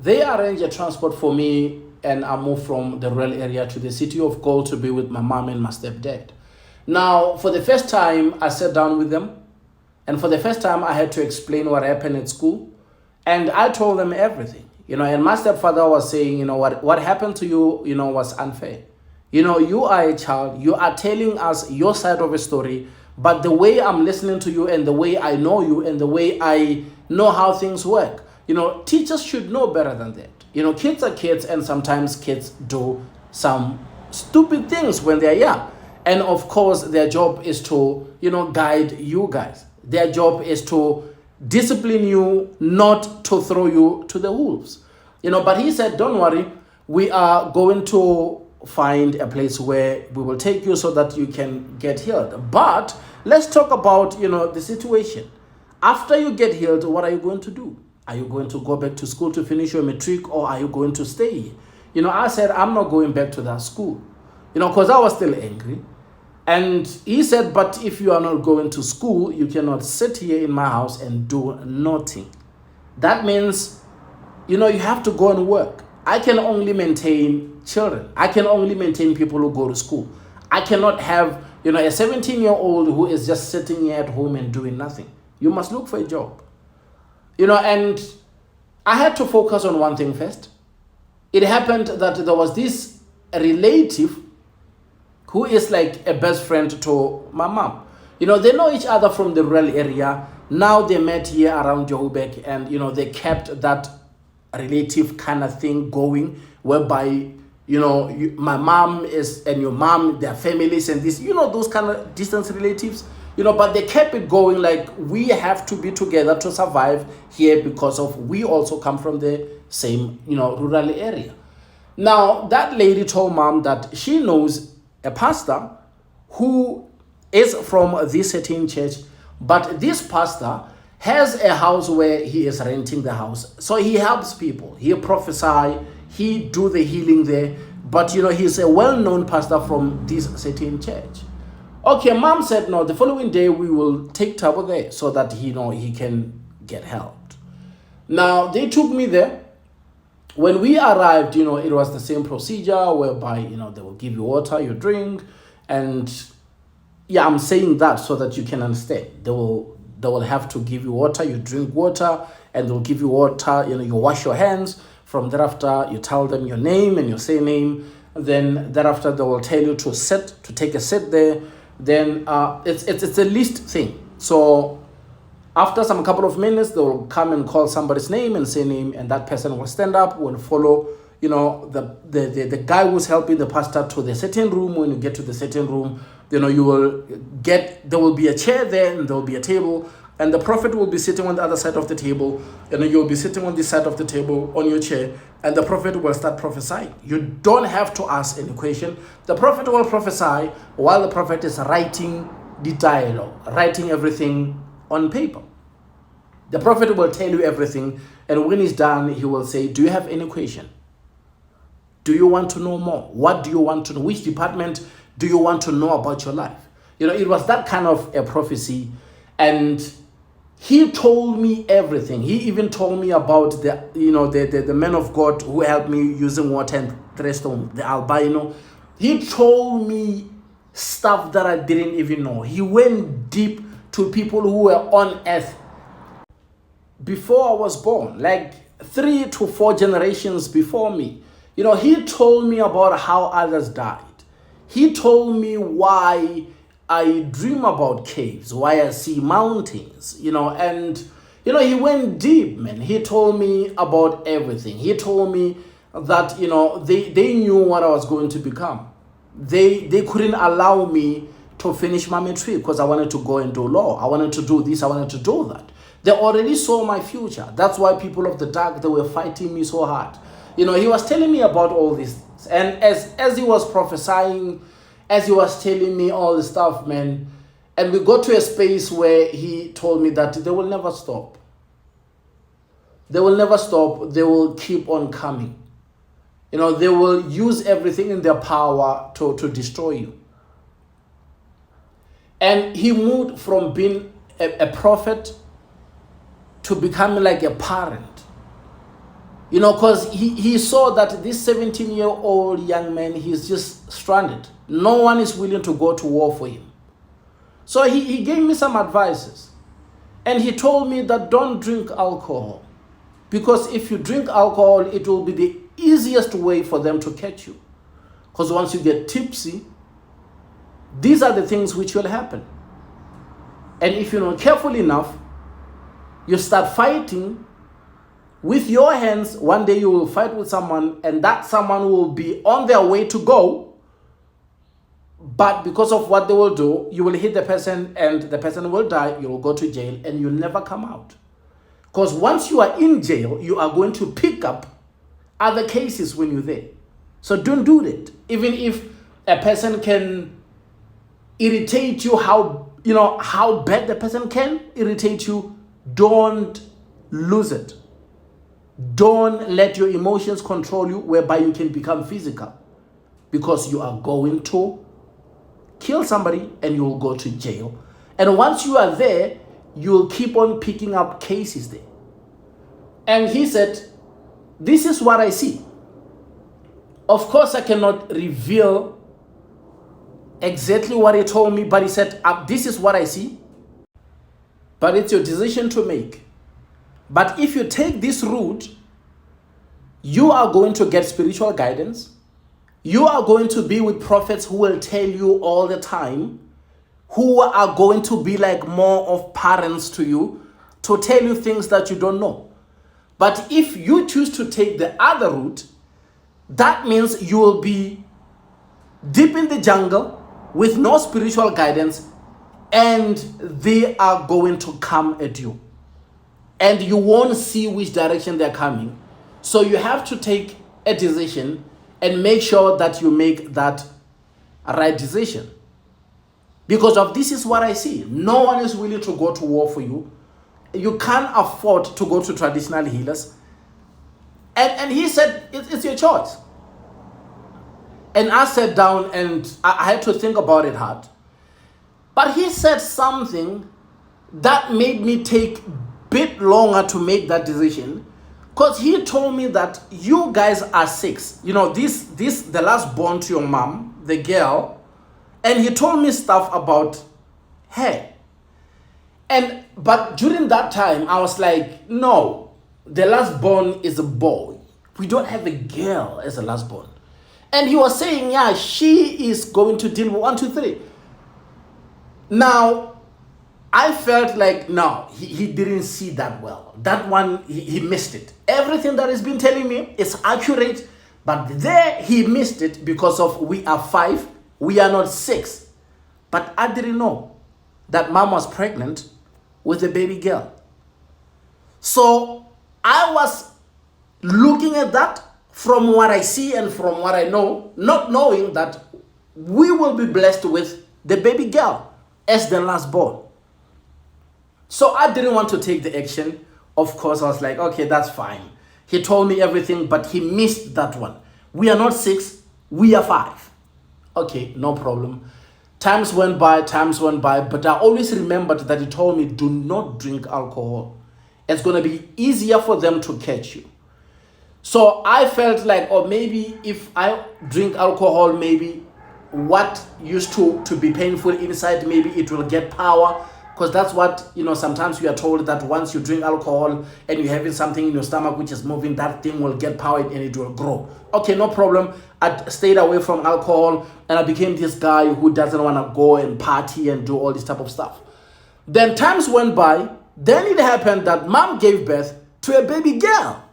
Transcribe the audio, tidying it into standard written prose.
They arranged a transport for me, and I moved from the rural area to the city of Gold to be with my mom and my stepdad. Now, for the first time, I sat down with them, and for the first time, I had to explain what happened at school, and I told them everything. And my stepfather was saying, what happened to you, was unfair. You are a child, you are telling us your side of a story, but the way I'm listening to you and the way I know you and the way I know how things work, teachers should know better than that. Kids are kids, and sometimes kids do some stupid things when they're young. And of course, their job is to, guide you guys. Their job is to discipline you, not to throw you to the wolves. But he said, don't worry, we are going to find a place where we will take you so that you can get healed. But let's talk about, the situation. After you get healed, what are you going to do? Are you going to go back to school to finish your matric, or are you going to stay? I said, I'm not going back to that school, because I was still angry. And he said, but if you are not going to school, you cannot sit here in my house and do nothing. That means, you have to go and work. I can only maintain children. I can only maintain people who go to school. I cannot have, a 17-year-old who is just sitting here at home and doing nothing. You must look for a job. And I had to focus on one thing first. It happened that there was this relative who is like a best friend to my mom. They know each other from the rural area. Now they met here around Joburg, and they kept that relative kind of thing going, whereby my mom is and your mom, their families, and this, those kind of distant relatives, but they kept it going, like we have to be together to survive here because of we also come from the same rural area. Now that lady told mom that she knows a pastor who is from this certain church, but this pastor has a house where he is renting the house. So he helps people. He prophesy, he do the healing there, but he's a well-known pastor from this certain church. Okay, mom said, no, the following day we will take Thabo there so that he can get helped. Now they took me there. When we arrived, it was the same procedure whereby, they will give you water, you drink, and yeah, I'm saying that so that you can understand. They will have to give you water, you drink water, and they'll give you water, you wash your hands. From thereafter, you tell them your name and your surname. Then thereafter, they will tell you to take a seat there. Then it's a list thing. So after some couple of minutes, they will come and call somebody's name and surname, and that person will stand up, will follow, the guy who's helping the pastor to the certain room. When you get to the certain room, there will be a chair there, and there will be a table, and the prophet will be sitting on the other side of the table, and you'll be sitting on this side of the table on your chair, and the prophet will start prophesying. You don't have to ask any question. The prophet will prophesy while the prophet is writing the dialogue, writing everything on paper. The prophet will tell you everything, and when he's done, he will say, do you have any question? Do you want to know more? What do you want to know? Which department do you want to know about your life? It was that kind of a prophecy, and he told me everything. He even told me about the man of God who helped me using water and threshstone, the albino. He told me stuff that I didn't even know. He went deep to people who were on earth before I was born, like 3 to 4 generations before me. He told me about how others died. He told me why I dream about caves, why I see mountains, and he went deep, man. He told me about everything. He told me that, they knew what I was going to become. They couldn't allow me to finish my matric because I wanted to go and do law. I wanted to do this, I wanted to do that. They already saw my future. That's why people of the dark, they were fighting me so hard. He was telling me about all this. And as he was prophesying, as he was telling me all this stuff, man, and we got to a space where he told me that they will never stop. They will never stop. They will keep on coming. They will use everything in their power to destroy you. And he moved from being a prophet to becoming like a parent. You know, because he saw that this 17-year-old young man, he's just stranded. No one is willing to go to war for him. So he gave me some advices. And he told me that don't drink alcohol. Because if you drink alcohol, it will be the easiest way for them to catch you. Because once you get tipsy, these are the things which will happen. And if you're not careful enough, you start fighting with your hands. One day you will fight with someone, and that someone will be on their way to go. But because of what they will do, you will hit the person and the person will die. You will go to jail and you'll never come out. Because once you are in jail, you are going to pick up other cases when you're there. So don't do that. Even if a person can irritate you, how bad the person can irritate you, don't lose it. Don't let your emotions control you, whereby you can become physical. Because you are going to kill somebody and you will go to jail. And once you are there, you will keep on picking up cases there. And he said, this is what I see. Of course, I cannot reveal exactly what he told me, but he said, this is what I see. But it's your decision to make. But if you take this route, you are going to get spiritual guidance. You are going to be with prophets who will tell you all the time, who are going to be like more of parents to you, to tell you things that you don't know. But if you choose to take the other route, that means you will be deep in the jungle with no spiritual guidance, and they are going to come at you. And you won't see which direction they're coming. So you have to take a decision and make sure that you make that right decision. Because of this is what I see. No one is willing to go to war for you. You can't afford to go to traditional healers. And he said, it's your choice. And I sat down and I had to think about it hard. But he said something that made me take a bit longer to make that decision. Because he told me that you guys are 6. You know, this the last born to your mom, the girl. And he told me stuff about her. But during that time, I was like, no, the last born is a boy. We don't have a girl as a last born. And he was saying, yeah, she is going to deal with 1, 2, 3. Now, I felt like, no, he didn't see that well. That one, he missed it. Everything that he's been telling me is accurate, but there he missed it because of we are 5, we are not 6. But I didn't know that mom was pregnant with a baby girl. So I was looking at that from what I see and from what I know, not knowing that we will be blessed with the baby girl as the last born. So I didn't want to take the action. Of course, I was like, okay, that's fine. He told me everything, but he missed that one. We are not 6, we are 5. Okay, no problem. Times went by, but I always remembered that he told me, do not drink alcohol. It's going to be easier for them to catch you. So I felt like, or maybe if I drink alcohol, maybe what used to be painful inside, maybe it will get power. Because that's what, sometimes we are told that once you drink alcohol and you're having something in your stomach which is moving, that thing will get power and it will grow. Okay, no problem. I stayed away from alcohol and I became this guy who doesn't want to go and party and do all this type of stuff. Then times went by. Then it happened that mom gave birth to a baby girl.